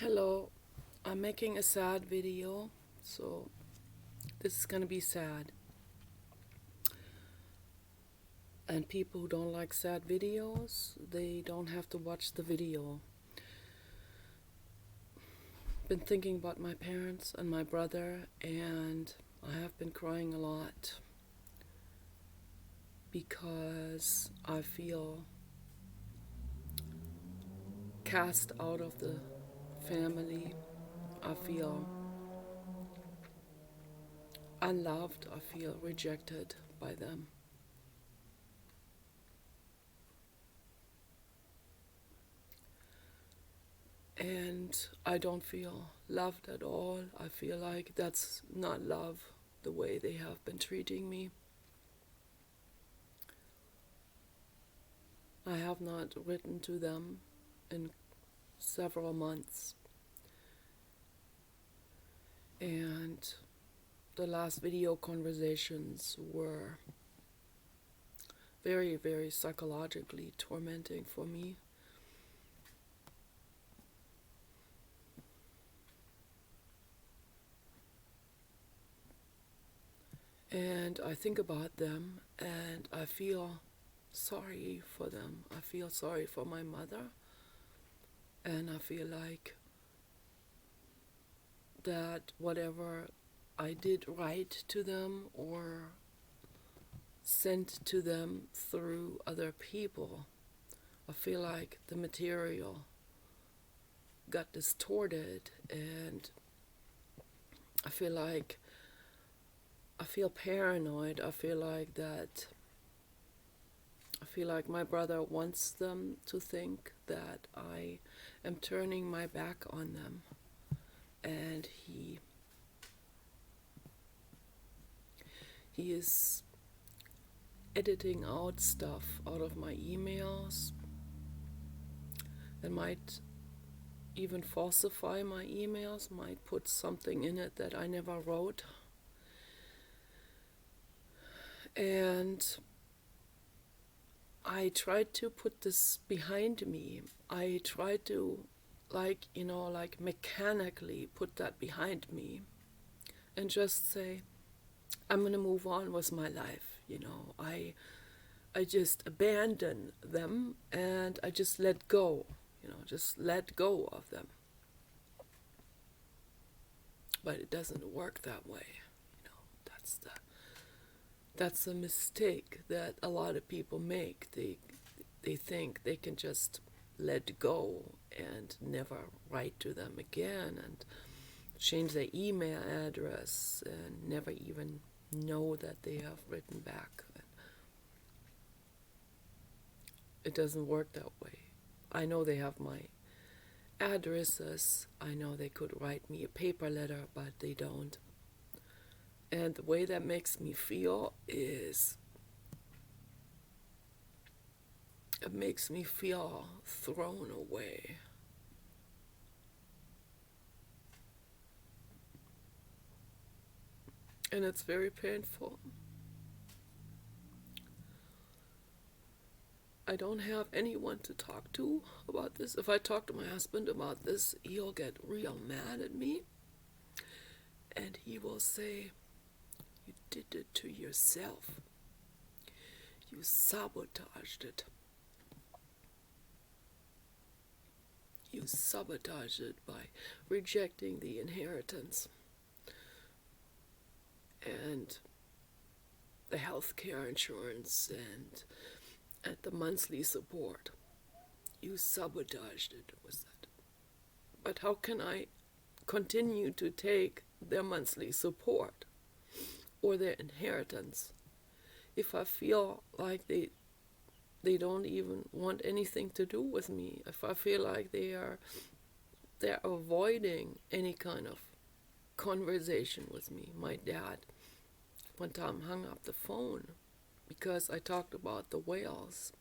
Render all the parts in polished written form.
Hello, I'm making a sad video, so this is gonna be sad. And people who don't like sad videos, they don't have to watch the video. Been thinking about my parents and my brother, and I have been crying a lot because I feel cast out of the family. I feel unloved. I feel rejected by them. And I don't feel loved at all. I feel like that's not love, the way they have been treating me. I have not written to them in several months, and the last video conversations were very, very psychologically tormenting for me. And I think about them and I feel sorry for them. I feel sorry for my mother, and I feel like that whatever I did write to them or sent to them through other people, I feel like the material got distorted, and I feel like I feel paranoid. I feel like my brother wants them to think that I am turning my back on them, and he is editing out stuff out of my emails and might even falsify my emails, might put something in it that I never wrote. And I tried to put this behind me. I tried to, like mechanically put that behind me and just say, I'm gonna move on with my life. I just abandon them and I just let go. Just let go of them. But it doesn't work that way. That's the mistake that a lot of people make. They think they can just let go and never write to them again and change their email address and never even know that they have written back. It doesn't work that way. I know they have my addresses. I know they could write me a paper letter, but they don't. And the way that makes me feel is, it makes me feel thrown away. And it's very painful. I don't have anyone to talk to about this. If I talk to my husband about this, he'll get real mad at me. And he will say, you did it to yourself. You sabotaged it. You sabotaged it by rejecting the inheritance and the health care insurance and the monthly support. You sabotaged it with that. But how can I continue to take their monthly support or their inheritance if I feel like they don't even want anything to do with me? If I feel like they're avoiding any kind of conversation with me. My dad one time hung up the phone because I talked about the whales.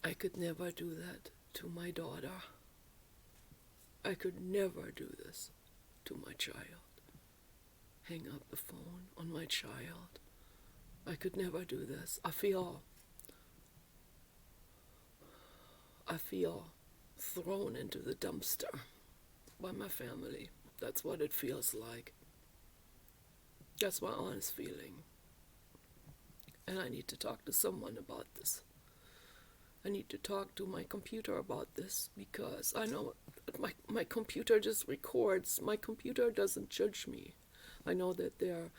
I could never do that to my daughter. I could never do this to my child. Hang up the phone on my child I could never do this. I feel thrown into the dumpster by my family. That's what it feels like. That's my honest feeling. And I need to talk to someone about this. I need to talk to my computer about this, because I know my computer just records. My computer doesn't judge me. I know that there are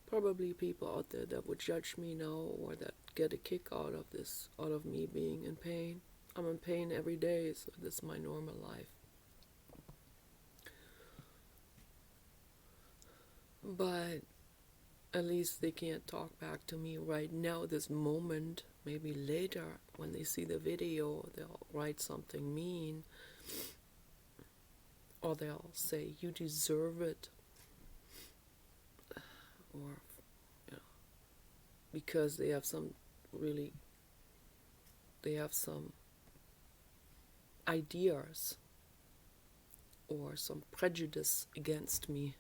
probably people out there that would judge me now, or that get a kick out of this, out of me being in pain. I'm in pain every day, so this is my normal life. But at least they can't talk back to me right now, this moment. Maybe later, when they see the video, they'll write something mean. Or they'll say, you deserve it. Or, you know, because they have some ideas or some prejudice against me.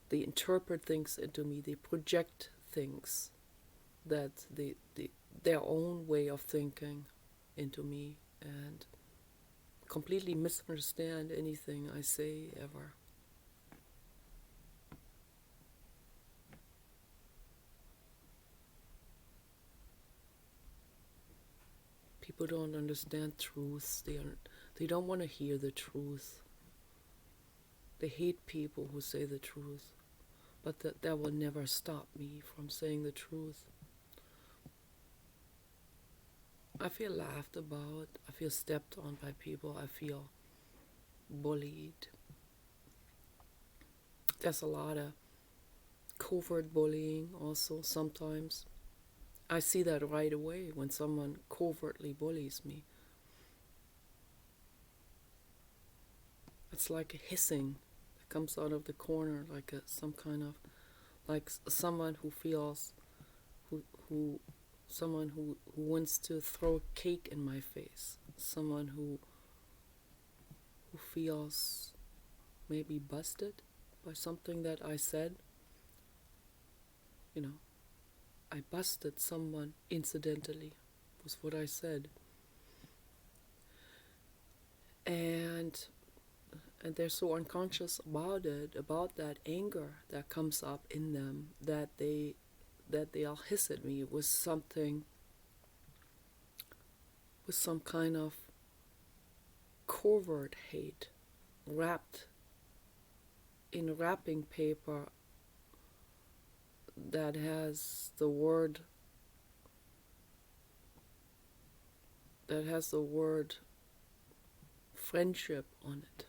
They interpret things into me. They project things that their own way of thinking into me, and completely misunderstand anything I say ever. People don't understand truths. They don't want to hear the truth. They hate people who say the truth. But that will never stop me from saying the truth. I feel laughed about. I feel stepped on by people. I feel bullied. There's a lot of covert bullying also sometimes. I see that right away when someone covertly bullies me. It's like a hissing that comes out of the corner, like some kind of, like someone who feels, someone who wants to throw cake in my face, someone who feels maybe busted by something that I said. You know, I busted someone incidentally, was what I said. And they're so unconscious about it, about that anger that comes up in them, that they'll hiss at me with something, with some kind of covert hate, wrapped in wrapping paper that has the word friendship on it.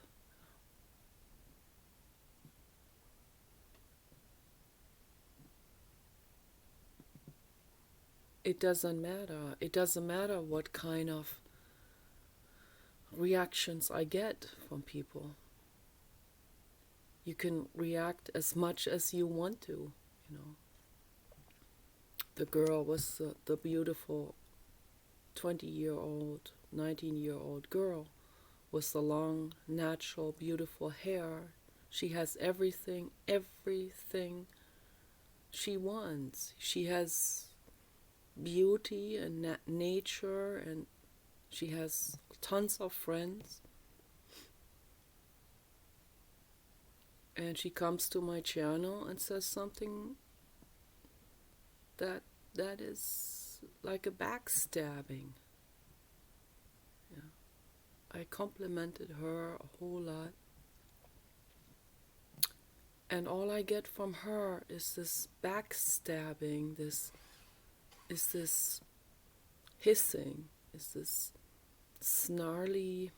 It doesn't matter. It doesn't matter what kind of reactions I get from people. You can react as much as you want to, you know. The girl was the beautiful 20-year-old, 19-year-old girl with the long, natural, beautiful hair. She has everything she wants. She has beauty and nature, and she has tons of friends. And she comes to my channel and says something that is like a backstabbing. Yeah. I complimented her a whole lot. And all I get from her is this backstabbing, this hissing, is this snarly,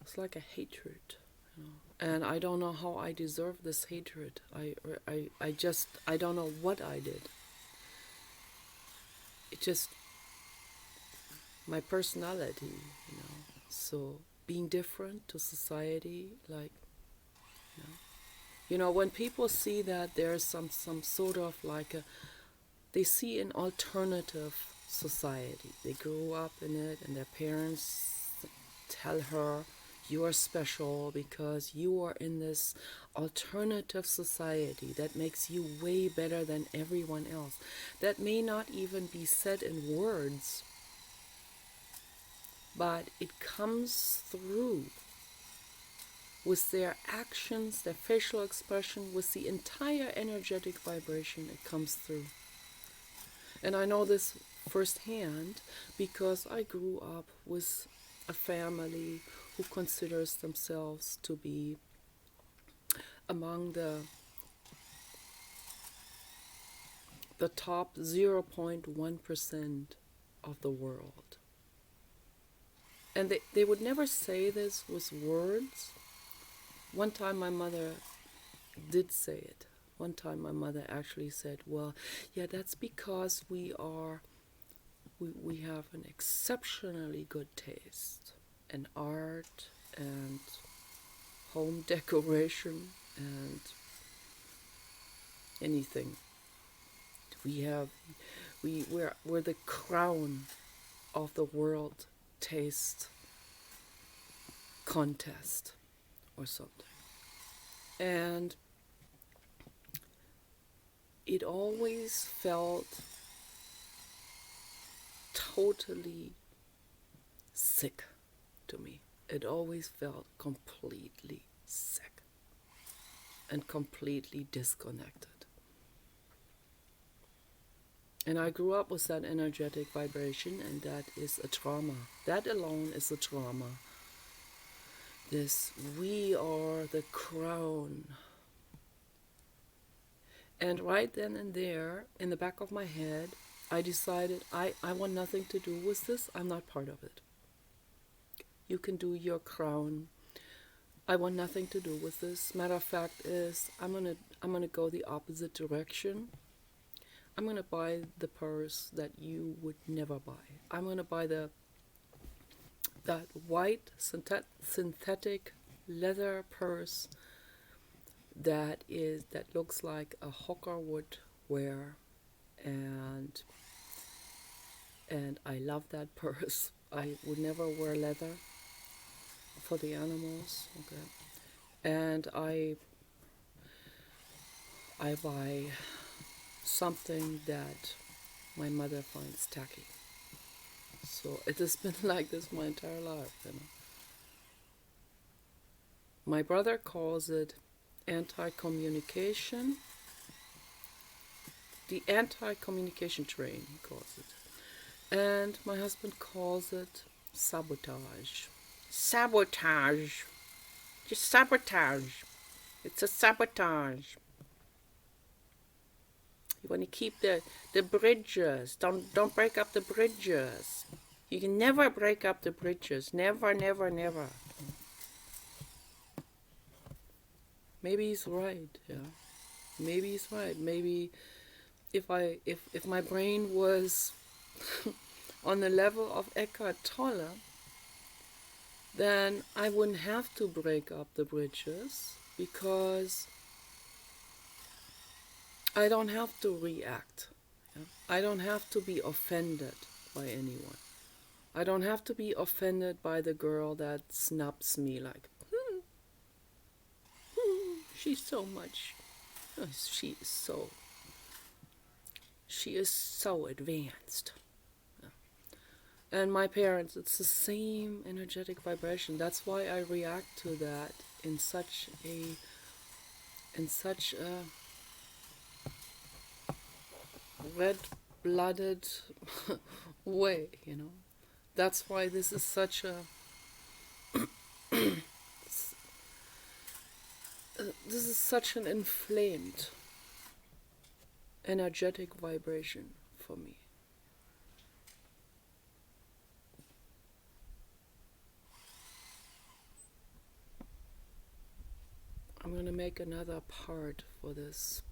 it's like a hatred, you know. And I don't know how I deserve this hatred. I don't know what I did. It just, my personality, you know. So being different to society, like, you know, when people see that there's some sort of like they see an alternative society. They grew up in it, and their parents tell her You are special because you are in this alternative society that makes you way better than everyone else. That may not even be said in words, but it comes through with their actions, their facial expression, with the entire energetic vibration. It comes through. And I know this firsthand because I grew up with a family who considers themselves to be among the top 0.1% of the world. And they would never say this with words. One time my mother did say it. One time my mother actually said, well, yeah, that's because we have an exceptionally good taste in art and home decoration and anything. We're the crown of the world taste contest or something. And it always felt totally sick to me. It always felt completely sick and completely disconnected. And I grew up with that energetic vibration, and that is a trauma. That alone is a trauma. This, we are the crown. And right then and there, in the back of my head, I decided I want nothing to do with this. I'm not part of it. You can do your crown. I want nothing to do with this. Matter of fact is, I'm gonna go the opposite direction. I'm gonna buy the purse that you would never buy. I'm gonna buy that white synthetic leather purse that looks like a hawker would wear, and I love that purse. I would never wear leather for the animals. Okay, and I buy something that my mother finds tacky. So it has been like this my entire life, you know. My brother calls it anti-communication. The anti-communication train, he calls it. And my husband calls it sabotage. Sabotage. Just sabotage. It's a sabotage. You want to keep the bridges. Don't break up the bridges. You can never break up the bridges. Never, never, never. Maybe he's right, yeah. Maybe he's right. Maybe if my brain was on the level of Eckhart Tolle, then I wouldn't have to break up the bridges, because I don't have to react. Yeah? I don't have to be offended by anyone. I don't have to be offended by the girl that snubs me like, she's so much. She is so advanced. Yeah. And my parents, it's the same energetic vibration. That's why I react to that in such a red-blooded way, you know. That's why this is such a this is such an inflamed energetic vibration for me. I'm going to make another part for this